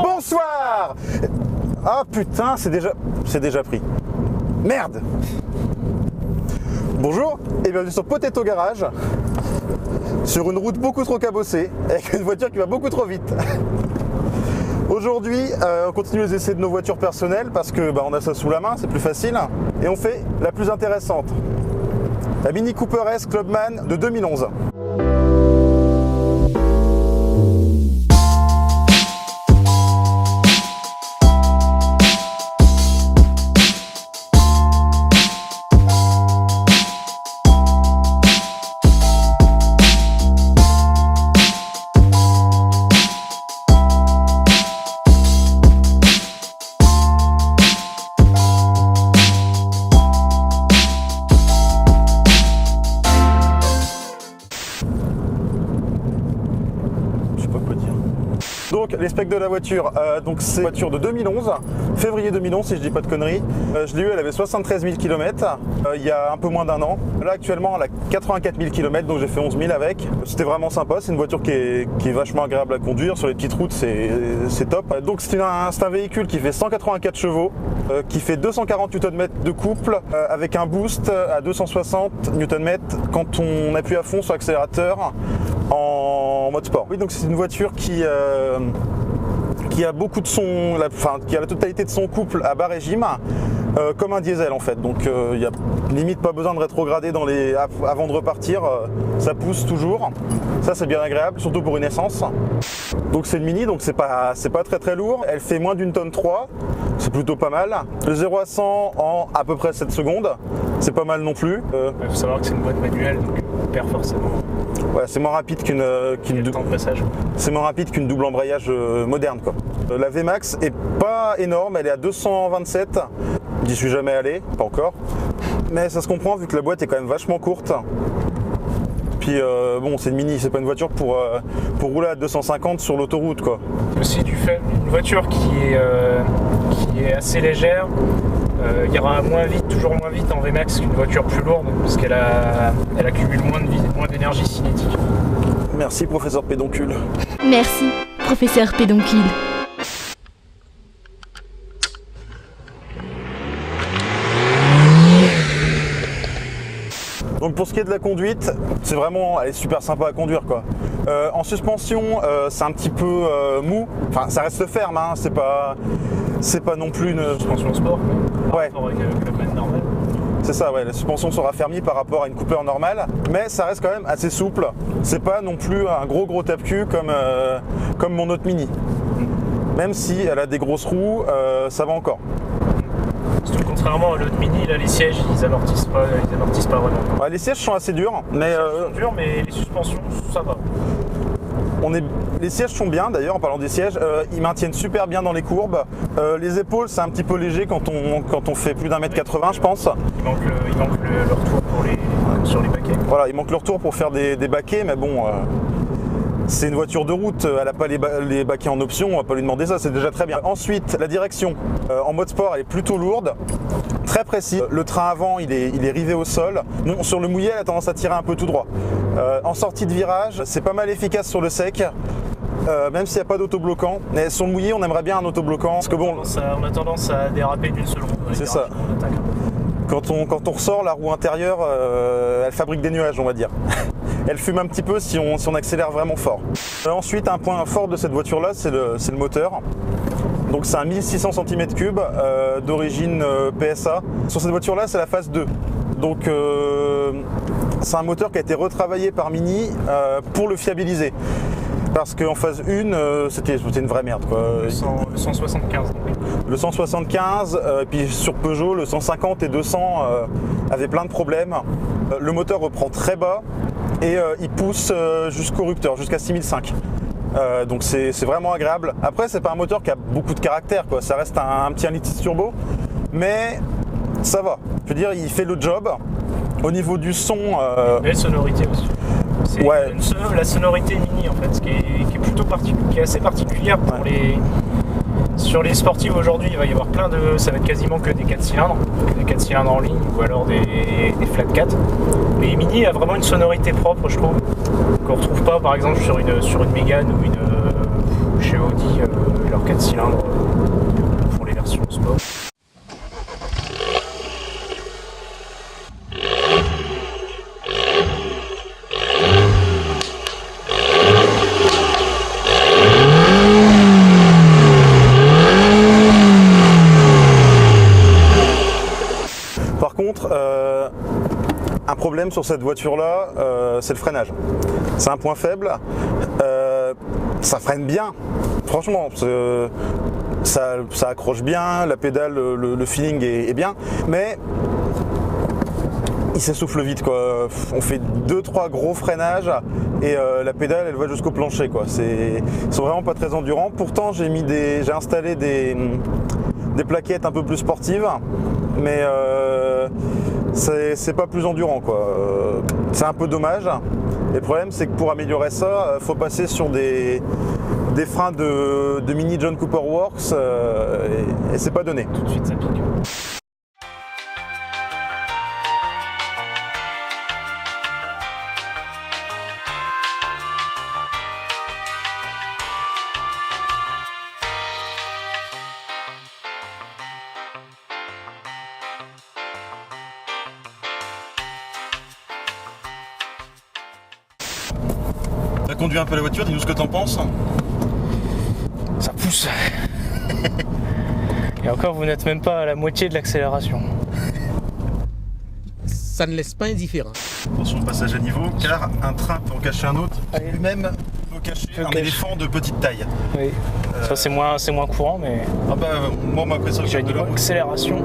Bonsoir. Ah putain, c'est déjà pris. Merde. Bonjour et bienvenue sur Potato Garage, sur une route beaucoup trop cabossée, avec une voiture qui va beaucoup trop vite. Aujourd'hui, on continue les essais de nos voitures personnelles parce que on a ça sous la main, c'est plus facile. Et on fait la plus intéressante, la Mini Cooper S Clubman de 2011. Donc les specs de la voiture, donc c'est une voiture de 2011, février 2011 si je dis pas de conneries. Je l'ai eu, elle avait 73 000 km il y a un peu moins d'un an. Là actuellement elle a 84 000 km, donc j'ai fait 11 000 avec. C'était vraiment sympa, c'est une voiture qui est vachement agréable à conduire, sur les petites routes c'est top. Donc c'est un véhicule qui fait 184 chevaux, qui fait 240 Nm de couple, avec un boost à 260 Nm quand on appuie à fond sur l'accélérateur en mode sport. Oui, donc c'est une voiture qui a beaucoup de son, qui a la totalité de son couple à bas régime, comme un diesel en fait. Donc il n'y a limite pas besoin de rétrograder avant de repartir, ça pousse toujours. Ça c'est bien agréable, surtout pour une essence. Donc c'est une Mini, donc c'est pas très très lourd. Elle fait moins d'une tonne 3, c'est plutôt pas mal. Le 0 à 100 en à peu près 7 secondes, c'est pas mal non plus. Il faut savoir que c'est une boîte manuelle, donc on perd forcément. Ouais, c'est moins rapide c'est moins rapide qu'une double embrayage moderne quoi. La VMAX est pas énorme, elle est à 227. J'y suis jamais allé, pas encore. Mais ça se comprend vu que la boîte est quand même vachement courte. Puis bon, c'est une Mini, c'est pas une voiture pour rouler à 250 sur l'autoroute quoi. C'est aussi du fait une voiture qui est assez légère. Il ira toujours moins vite en VMAX qu'une voiture plus lourde parce qu'elle accumule moins d'énergie cinétique. Merci professeur Pédoncule. Merci professeur Pédoncule. Donc pour ce qui est de la conduite, elle est super sympa à conduire quoi. En suspension, c'est un petit peu mou. Enfin, ça reste ferme, hein. C'est pas non plus une suspension sport. Ouais. Par rapport avec le Clubman normal. C'est ça, ouais. La suspension sera fermée par rapport à une Cooper normale, mais ça reste quand même assez souple. C'est pas non plus un gros tape-cul comme mon autre Mini. Même si elle a des grosses roues, ça va encore. Surtout contrairement à l'autre Mini, là les sièges ils amortissent pas vraiment. Ouais, les sièges sont assez durs, mais les suspensions ça va. Les sièges sont bien d'ailleurs, en parlant des sièges, ils maintiennent super bien dans les courbes. Les épaules c'est un petit peu léger quand on fait plus d'1m80 je pense. Il manque le retour sur les baquets. Voilà, il manque le retour pour faire des baquets, mais bon, c'est une voiture de route, elle n'a pas les baquets en option, on va pas lui demander ça, c'est déjà très bien. Ensuite, la direction, en mode sport elle est plutôt lourde, très précis. Le train avant il est rivé au sol. Bon, sur le mouillé elle a tendance à tirer un peu tout droit. En sortie de virage, c'est pas mal efficace sur le sec. Même s'il n'y a pas d'autobloquant. Mais sur le mouillé, on aimerait bien un autobloquant. Parce que bon, on a tendance à déraper d'une seule roue. C'est ça. Quand on ressort, la roue intérieure, elle fabrique des nuages, on va dire. Elle fume un petit peu si on accélère vraiment fort. Ensuite, un point fort de cette voiture-là, c'est le moteur. Donc c'est un 1600 cm3 d'origine PSA. Sur cette voiture-là, c'est la phase 2. Donc c'est un moteur qui a été retravaillé par Mini pour le fiabiliser. Parce qu'en phase 1, c'était une vraie merde quoi. Le 175. Le 175, puis sur Peugeot, le 150 et 200 avaient plein de problèmes. Le moteur reprend très bas et il pousse jusqu'au rupteur, jusqu'à 6005. Donc c'est vraiment agréable. Après, c'est pas un moteur qui a beaucoup de caractère, quoi. Ça reste un petit 1,6 litre turbo, mais ça va. Je veux dire, il fait le job. Au niveau du son... Belle sonorité aussi. C'est la sonorité Mini en fait, qui est assez particulière pour sur les sportives aujourd'hui. Il va y avoir ça va être quasiment que des 4 cylindres en ligne ou alors des flat 4. Mais Mini a vraiment une sonorité propre, je trouve, qu'on retrouve pas par exemple sur une Mégane ou chez Audi, leur 4 cylindres pour les versions sport. Par contre, un problème sur cette voiture-là, c'est le freinage. C'est un point faible. Ça freine bien, franchement. Ça accroche bien, la pédale, le feeling est bien, mais il s'essouffle vite, quoi. On fait 2-3 gros freinages et la pédale elle va jusqu'au plancher, quoi. Ils sont vraiment pas très endurants. Pourtant j'ai installé des plaquettes un peu plus sportives, mais c'est pas plus endurant, quoi. C'est un peu dommage. Et le problème c'est que pour améliorer ça, faut passer sur des freins de Mini John Cooper Works et c'est pas donné. Tout de suite ça pique. T'as conduit un peu la voiture, dis-nous ce que t'en penses. Ça pousse. Et encore, vous n'êtes même pas à la moitié de l'accélération. Ça ne laisse pas indifférent. Attention au passage à niveau, car un train peut en cacher un autre, et lui-même peut cacher un éléphant de petite taille. Oui. Ça c'est moins courant, mais Ah bah moi ma pression j'ai de une accélération.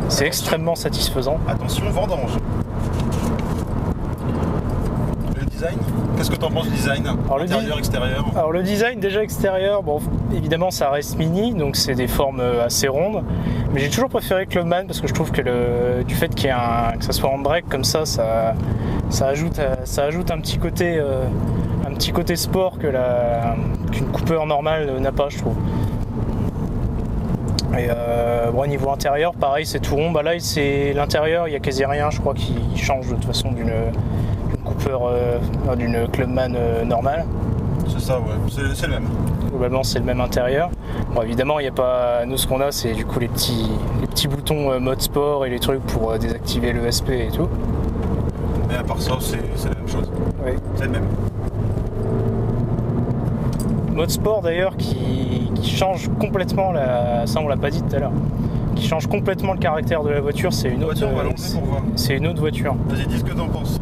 C'est extrêmement satisfaisant. Attention, vendange. Le design, qu'est-ce que t'en penses du design? Intérieur, extérieur? Alors le design déjà extérieur, bon évidemment ça reste mini, donc c'est des formes assez rondes. Mais j'ai toujours préféré Clubman parce que je trouve que du fait qu'il y ait que ça soit en break comme ça, ça ajoute un petit côté sport qu'une Cooper normale n'a pas, je trouve. Et bon, niveau intérieur, pareil, c'est tout rond. Bah là, c'est l'intérieur, il y a quasi rien, je crois, qui change de toute façon d'une Cooper, d'une Clubman normale. C'est ça, ouais, c'est le même. Globalement, c'est le même intérieur. Bon, évidemment, il n'y a pas. Nous, ce qu'on a, c'est du coup les petits boutons mode sport et les trucs pour désactiver l'ESP et tout. Mais à part ça, c'est la même chose. Oui. C'est le même. Mode sport d'ailleurs qui change complètement ça on l'a pas dit tout à l'heure, qui change complètement le caractère de la voiture. C'est une autre voiture. Vas-y, dis ce que t'en penses.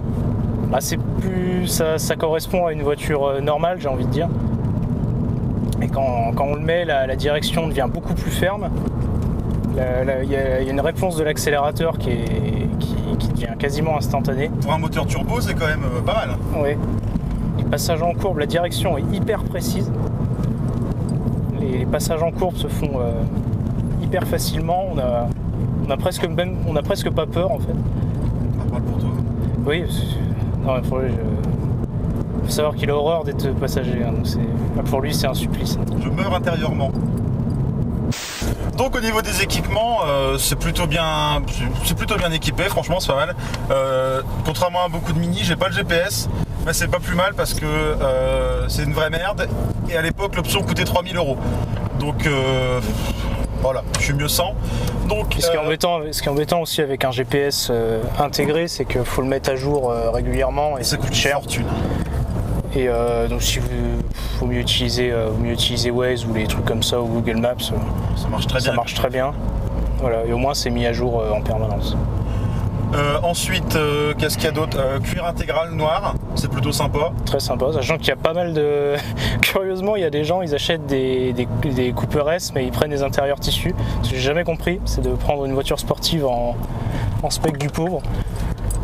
Bah, c'est plus ça correspond à une voiture normale, j'ai envie de dire. Et quand on le met, la direction devient beaucoup plus ferme. Il y a une réponse de l'accélérateur qui devient quasiment instantanée. Pour un moteur turbo, c'est quand même pas mal. Oui. Les passages en courbe, la direction est hyper précise. Les passages en courbe se font hyper facilement. On a presque pas peur en fait. Ça parle pour toi. Oui. Non, il faut savoir qu'il a horreur d'être passager. Hein, donc pour lui, c'est un supplice. Je meurs intérieurement. Donc au niveau des équipements, c'est plutôt bien équipé, franchement c'est pas mal. Contrairement à beaucoup de Mini, j'ai pas le GPS, mais c'est pas plus mal parce que c'est une vraie merde. Et à l'époque l'option coûtait 3000 €. Donc voilà, je suis mieux sans. Donc, ce qui est embêtant aussi avec un GPS intégré, c'est qu'il faut le mettre à jour régulièrement et ça coûte cher. Fortune. Et donc si faut mieux utiliser Waze ou les trucs comme ça ou Google Maps, ça marche très bien. Voilà, et au moins c'est mis à jour en permanence. Ensuite, qu'est-ce qu'il y a d'autre? Cuir intégral noir, c'est plutôt sympa. Très sympa, sachant qu'il y a pas mal de... Curieusement, il y a des gens, ils achètent des Cooper S, mais ils prennent des intérieurs tissus. Ce que j'ai jamais compris, c'est de prendre une voiture sportive en spec du pauvre.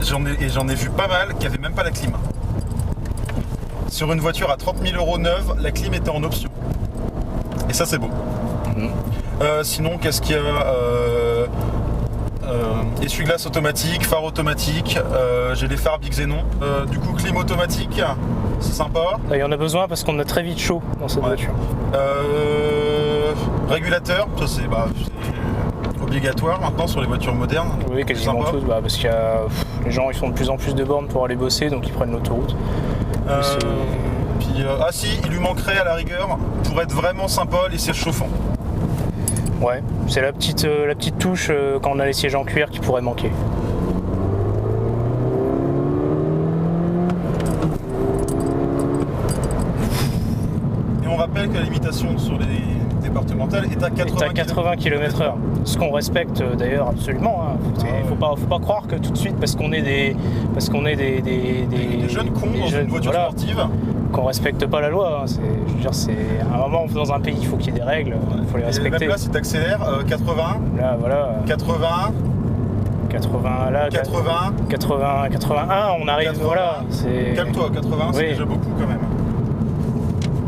J'en ai vu pas mal qui n'avaient même pas la clim. Sur une voiture à 30 000 € neuve, la clim était en option. Et ça, c'est beau. Sinon, qu'est-ce qu'il y a? Essuie-glace automatique, phare automatique, j'ai les phares Big Xenon. Du coup, clim automatique, c'est sympa. Il y en a besoin parce qu'on a très vite chaud dans cette voiture. Régulateur, ça c'est obligatoire maintenant sur les voitures modernes. Oui, quasiment toutes, parce que les gens ils font de plus en plus de bornes pour aller bosser, donc ils prennent l'autoroute. Puis, ah si, il lui manquerait à la rigueur, pour être vraiment sympa, les sièges chauffants. Ouais, c'est la petite touche quand on a les sièges en cuir qui pourrait manquer. Et on rappelle que la limitation sur les départementales est à 80 km/h. Ce qu'on respecte d'ailleurs absolument. Hein. Faut pas croire que tout de suite, parce qu'on est des jeunes cons dans une voiture sportive, qu'on respecte pas la loi. Hein. Je veux dire, c'est à un moment dans un pays, il faut qu'il y ait des règles, il faut les respecter. Même là, si tu accélères, 80. Là, voilà. 80. 80 là. 80. 81, on arrive. 80. Voilà. Calme-toi, 80, c'est déjà beaucoup quand même.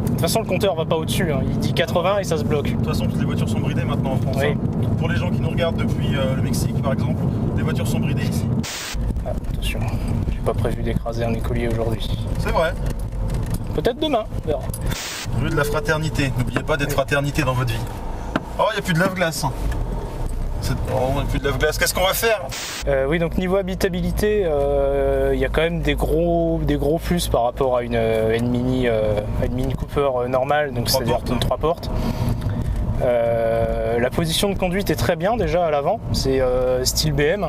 De toute façon, le compteur va pas au-dessus. Hein. Il dit 80 et ça se bloque. De toute façon, toutes les voitures sont bridées maintenant en France. Oui. Hein. Pour les gens qui nous regardent depuis le Mexique, par exemple, les voitures sont bridées ici. Ah, attention, j'ai pas prévu d'écraser un écolier aujourd'hui. C'est vrai. Peut-être demain, on verra. Rue de la Fraternité. N'oubliez pas d'être fraternité dans votre vie. Oh, il n'y a plus de lave-glace. Oh, il n'y a plus de lave-glace. Qu'est-ce qu'on va faire? Oui, donc niveau habitabilité, il y a quand même des gros plus par rapport à une Mini Cooper normale, donc c'est-à-dire une 3 portes. La position de conduite est très bien déjà à l'avant, c'est style BM.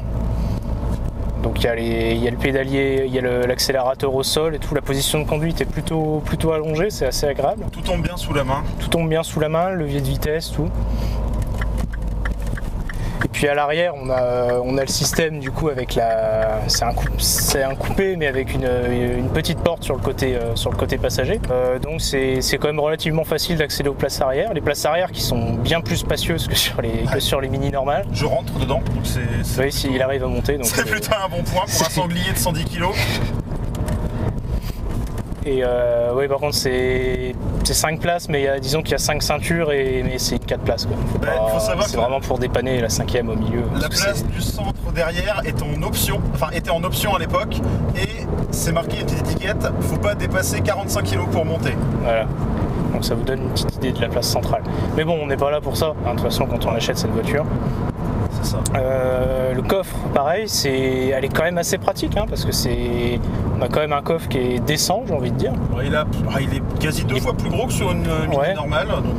Donc il y a le pédalier, il y a l'accélérateur au sol et tout. La position de conduite est plutôt allongée, c'est assez agréable. Tout tombe bien sous la main. Tout tombe bien sous la main, levier de vitesse, tout. Et puis à l'arrière, on a le système du coup avec c'est un coupé mais avec une petite porte sur le côté passager. Donc c'est quand même relativement facile d'accéder aux places arrière. Les places arrière qui sont bien plus spacieuses que sur les Mini normales. Je rentre dedans, donc c'est oui, s'il arrive à monter. C'est plutôt un bon point pour un sanglier de 110 kg. Et oui, par contre c'est 5 places, mais disons qu'il y a 5 ceintures mais c'est 4 places. Faut savoir c'est vraiment pour dépanner la 5e au milieu. La place du centre derrière était en option à l'époque, et c'est marqué une petite étiquette, faut pas dépasser 45 kg pour monter. Voilà. Donc ça vous donne une petite idée de la place centrale. Mais bon, on n'est pas là pour ça, hein, de toute façon, quand on achète cette voiture. C'est ça. Le coffre, pareil, elle est quand même assez pratique, hein, parce que on a quand même un coffre qui est décent, j'ai envie de dire. Ouais, il est quasi 2 fois plus gros que sur une Mini normale, donc.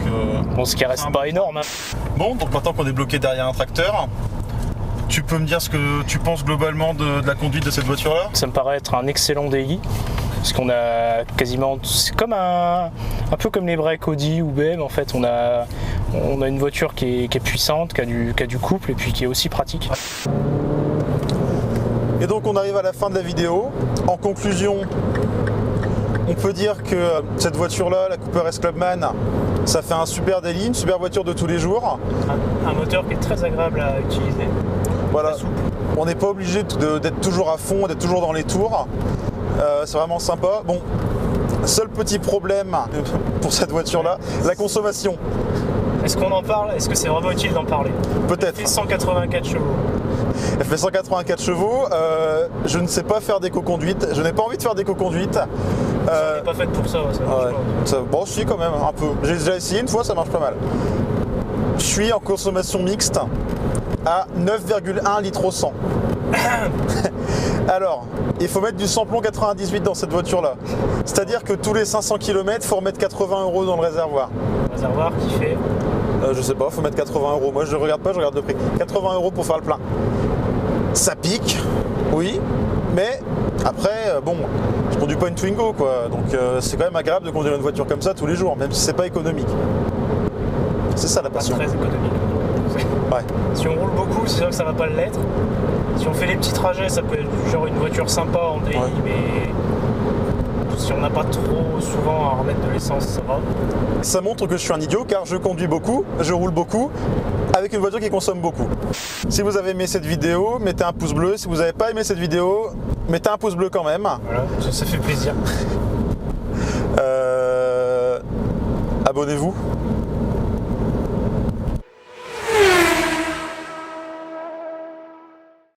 Bon, ce qui reste pas énorme. Hein. Bon, donc maintenant qu'on est bloqué derrière un tracteur, tu peux me dire ce que tu penses globalement de la conduite de cette voiture-là? Ça me paraît être un excellent DI. Parce qu'on a quasiment, c'est comme un peu comme les breaks Audi ou BM en fait. On a une voiture qui est puissante, qui a du couple et puis qui est aussi pratique. Et donc on arrive à la fin de la vidéo. En conclusion, on peut dire que cette voiture-là, la Cooper S Clubman, ça fait un super daily, une super voiture de tous les jours. Un moteur qui est très agréable à utiliser. Voilà. On n'est pas obligé d'être toujours à fond, d'être toujours dans les tours. C'est vraiment sympa. Bon, seul petit problème pour cette voiture-là, la consommation. Est-ce qu'on en parle? Est-ce que c'est vraiment utile d'en parler? Peut-être. Elle fait 184 chevaux. Elle fait 184 chevaux. Je ne sais pas faire d'éco-conduite. Je n'ai pas envie de faire d'éco-conduite. Elle n'est pas faite pour ça. Ça marche pas. Bon, si, quand même, un peu. J'ai déjà essayé une fois, ça marche pas mal. Je suis en consommation mixte à 9,1 litres au 100. Alors, il faut mettre du samplon 98 dans cette voiture-là. C'est-à-dire que tous les 500 km, il faut remettre 80 € dans le réservoir. Le réservoir qui fait je sais pas, il faut mettre 80 €. Moi, je regarde pas, je regarde le prix. 80 € pour faire le plein. Ça pique, oui, mais après, bon, je conduis pas une Twingo, quoi. Donc, c'est quand même agréable de conduire une voiture comme ça tous les jours, même si c'est pas économique. C'est ça la passion. Pas très économique. Ouais. Si on roule beaucoup, c'est sûr que ça va pas l'être. Si on fait les petits trajets, ça peut être genre une voiture sympa en DI, mais si on n'a pas trop souvent à remettre de l'essence, ça va. Ça montre que je suis un idiot car je conduis beaucoup, je roule beaucoup, avec une voiture qui consomme beaucoup. Si vous avez aimé cette vidéo, mettez un pouce bleu. Si vous n'avez pas aimé cette vidéo, mettez un pouce bleu quand même. Voilà, ça fait plaisir. Abonnez-vous.